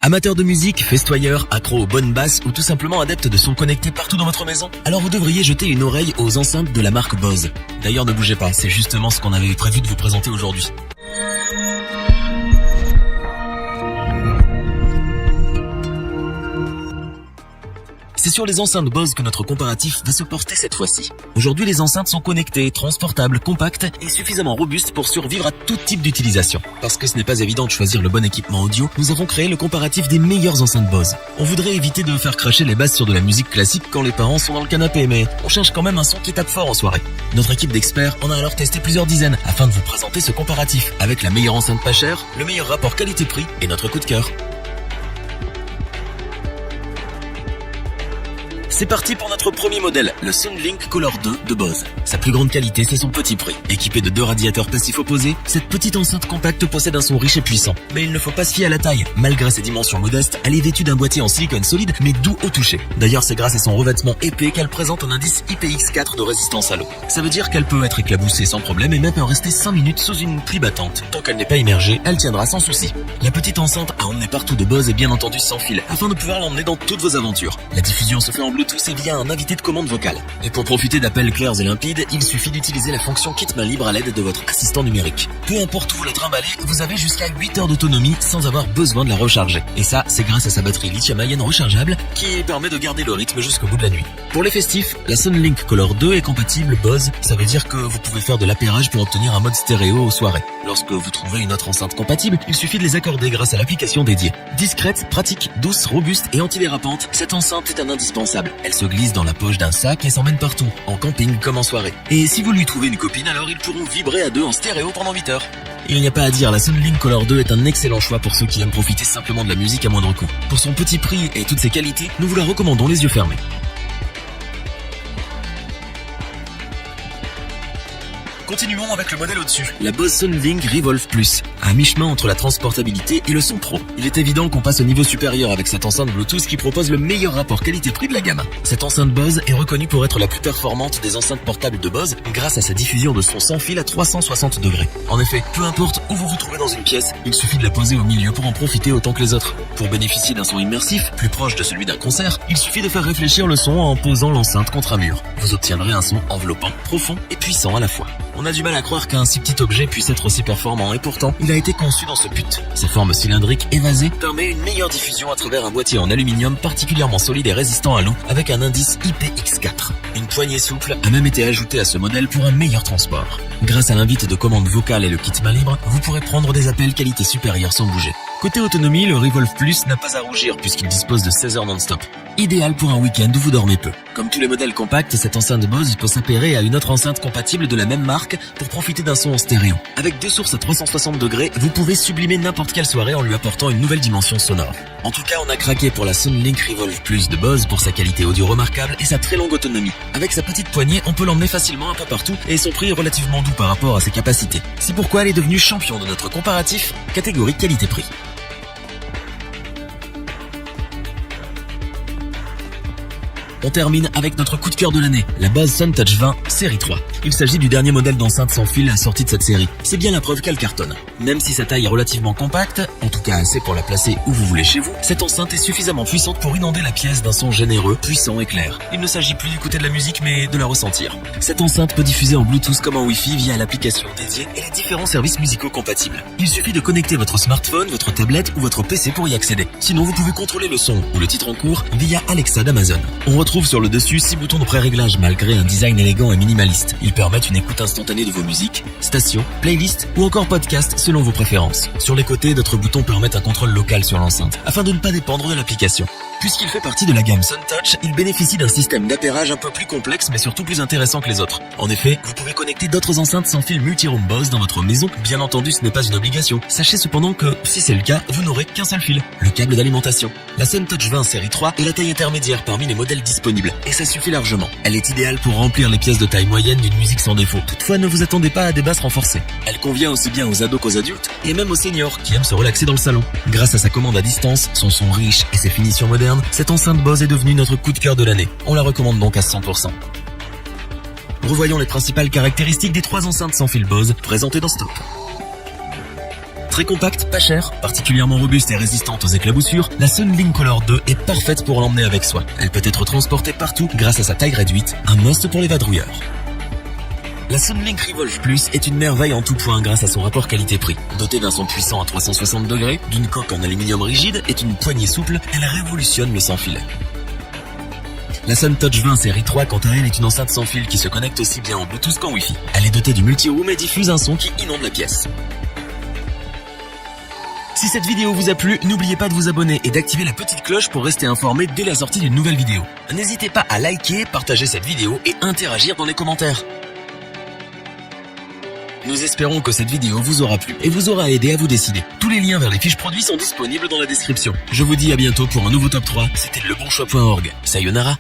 Amateur de musique, festoyeur, accro aux bonnes basses ou tout simplement adepte de son connecté partout dans votre maison, alors vous devriez jeter une oreille aux enceintes de la marque Bose. D'ailleurs ne bougez pas, c'est justement ce qu'on avait prévu de vous présenter aujourd'hui. C'est sur les enceintes Bose que notre comparatif va se porter cette fois-ci. Aujourd'hui, les enceintes sont connectées, transportables, compactes et suffisamment robustes pour survivre à tout type d'utilisation. Parce que ce n'est pas évident de choisir le bon équipement audio, nous avons créé le comparatif des meilleures enceintes Bose. On voudrait éviter de faire cracher les basses sur de la musique classique quand les parents sont dans le canapé, mais on cherche quand même un son qui tape fort en soirée. Notre équipe d'experts en a alors testé plusieurs dizaines afin de vous présenter ce comparatif avec la meilleure enceinte pas chère, le meilleur rapport qualité-prix et notre coup de cœur. C'est parti pour notre premier modèle, le Soundlink Color 2 de Bose. Sa plus grande qualité, c'est son petit prix. Équipé de 2 radiateurs passifs opposés, cette petite enceinte compacte possède un son riche et puissant. Mais il ne faut pas se fier à la taille. Malgré ses dimensions modestes, elle est vêtue d'un boîtier en silicone solide mais doux au toucher. D'ailleurs, c'est grâce à son revêtement épais qu'elle présente un indice IPX4 de résistance à l'eau. Ça veut dire qu'elle peut être éclaboussée sans problème et même en rester 5 minutes sous une pluie battante. Tant qu'elle n'est pas immergée, elle tiendra sans souci. La petite enceinte à emmener partout de Bose est bien entendu sans fil, afin de pouvoir l'emmener dans toutes vos aventures. La diffusion se fait en Bluetooth et via un invité de commande vocale. Et pour profiter d'appels clairs et limpides, il suffit d'utiliser la fonction kit main libre à l'aide de votre assistant numérique. Peu importe où vous le trimballez, vous avez jusqu'à 8 heures d'autonomie sans avoir besoin de la recharger. Et ça, c'est grâce à sa batterie lithium-ion rechargeable qui permet de garder le rythme jusqu'au bout de la nuit. Pour les festifs, la Soundlink Color 2 est compatible Bose. Ça veut dire que vous pouvez faire de l'appairage pour obtenir un mode stéréo aux soirées. Lorsque vous trouvez une autre enceinte compatible, il suffit de les accorder grâce à l'application dédiée. Discrète, pratique, douce, robuste et antidérapante, cette enceinte est un indispensable. Elle se glisse dans la poche d'un sac et s'emmène partout, en camping comme en soirée. Et si vous lui trouvez une copine, alors ils pourront vibrer à deux en stéréo pendant 8 heures. Il n'y a pas à dire, la Soundlink Color 2 est un excellent choix pour ceux qui aiment profiter simplement de la musique à moindre coût. Pour son petit prix et toutes ses qualités, nous vous la recommandons les yeux fermés. Continuons avec le modèle au-dessus, la Bose Soundlink Revolve Plus. À mi-chemin entre la transportabilité et le son pro. Il est évident qu'on passe au niveau supérieur avec cette enceinte Bluetooth qui propose le meilleur rapport qualité-prix de la gamme. Cette enceinte Bose est reconnue pour être la plus performante des enceintes portables de Bose grâce à sa diffusion de son sans fil à 360 degrés. En effet, peu importe où vous vous trouvez dans une pièce, il suffit de la poser au milieu pour en profiter autant que les autres. Pour bénéficier d'un son immersif, plus proche de celui d'un concert, il suffit de faire réfléchir le son en posant l'enceinte contre un mur. Vous obtiendrez un son enveloppant, profond et puissant à la fois. On a du mal à croire qu'un si petit objet puisse être aussi performant et pourtant, il a été conçu dans ce but. Sa forme cylindrique évasée permet une meilleure diffusion à travers un boîtier en aluminium particulièrement solide et résistant à l'eau avec un indice IPX4. Une poignée souple a même été ajoutée à ce modèle pour un meilleur transport. Grâce à l'invite de commande vocale et le kit main libre, vous pourrez prendre des appels qualité supérieure sans bouger. Côté autonomie, le Revolve Plus n'a pas à rougir puisqu'il dispose de 16 heures non-stop. Idéal pour un week-end où vous dormez peu. Comme tous les modèles compacts, cette enceinte Bose peut s'appairer à une autre enceinte compatible de la même marque pour profiter d'un son en stéréo. Avec 2 sources à 360 degrés, vous pouvez sublimer n'importe quelle soirée en lui apportant une nouvelle dimension sonore. En tout cas, on a craqué pour la Soundlink Revolve Plus de Bose pour sa qualité audio remarquable et sa très longue autonomie. Avec sa petite poignée, on peut l'emmener facilement un peu partout et son prix est relativement doux par rapport à ses capacités. C'est pourquoi elle est devenue champion de notre comparatif catégorie qualité-prix. On termine avec notre coup de cœur de l'année, la Bose Soundtouch 20 série 3. Il s'agit du dernier modèle d'enceinte sans fil sorti de cette série. C'est bien la preuve qu'elle cartonne. Même si sa taille est relativement compacte, en tout cas assez pour la placer où vous voulez chez vous, cette enceinte est suffisamment puissante pour inonder la pièce d'un son généreux, puissant et clair. Il ne s'agit plus d'écouter de la musique mais de la ressentir. Cette enceinte peut diffuser en Bluetooth comme en Wi-Fi via l'application dédiée et les différents services musicaux compatibles. Il suffit de connecter votre smartphone, votre tablette ou votre PC pour y accéder. Sinon, vous pouvez contrôler le son ou le titre en cours via Alexa d'Amazon. On retrouve sur le dessus 6 boutons de pré-réglage malgré un design élégant et minimaliste. Ils permettent une écoute instantanée de vos musiques, stations, playlists ou encore podcasts selon vos préférences. Sur les côtés, d'autres boutons permettent un contrôle local sur l'enceinte afin de ne pas dépendre de l'application. Puisqu'il fait partie de la gamme Soundtouch, il bénéficie d'un système d'appairage un peu plus complexe mais surtout plus intéressant que les autres. En effet, vous pouvez connecter d'autres enceintes sans fil multi-room Bose dans votre maison. Bien entendu, ce n'est pas une obligation. Sachez cependant que, si c'est le cas, vous n'aurez qu'un seul fil, le câble d'alimentation. La Soundtouch 20 série 3 est la taille intermédiaire parmi les modèles disponibles et ça suffit largement. Elle est idéale pour remplir les pièces de taille moyenne d'une musique sans défaut. Toutefois, ne vous attendez pas à des basses renforcées. Elle convient aussi bien aux ados qu'aux adultes et même aux seniors qui aiment se relaxer dans le salon. Grâce à sa commande à distance, son son riche et ses finitions modernes, cette enceinte Bose est devenue notre coup de cœur de l'année. On la recommande donc à 100%. Revoyons les principales caractéristiques des 3 enceintes sans fil Bose présentées dans Stop. Très compacte, pas chère, particulièrement robuste et résistante aux éclaboussures, la Sunlink Color 2 est parfaite pour l'emmener avec soi. Elle peut être transportée partout grâce à sa taille réduite, un must pour les vadrouilleurs. La Sunlink Revolve Plus est une merveille en tout point grâce à son rapport qualité-prix. Dotée d'un son puissant à 360 degrés, d'une coque en aluminium rigide et d'une poignée souple, elle révolutionne le sans-fil. La SunTouch 20 série 3 quant à elle est une enceinte sans fil qui se connecte aussi bien en Bluetooth qu'en Wi-Fi. Elle est dotée du multi-room et diffuse un son qui inonde la pièce. Si cette vidéo vous a plu, n'oubliez pas de vous abonner et d'activer la petite cloche pour rester informé dès la sortie d'une nouvelle vidéo. N'hésitez pas à liker, partager cette vidéo et interagir dans les commentaires. Nous espérons que cette vidéo vous aura plu et vous aura aidé à vous décider. Tous les liens vers les fiches produits sont disponibles dans la description. Je vous dis à bientôt pour un nouveau top 3. C'était lebonchoix.org. Sayonara.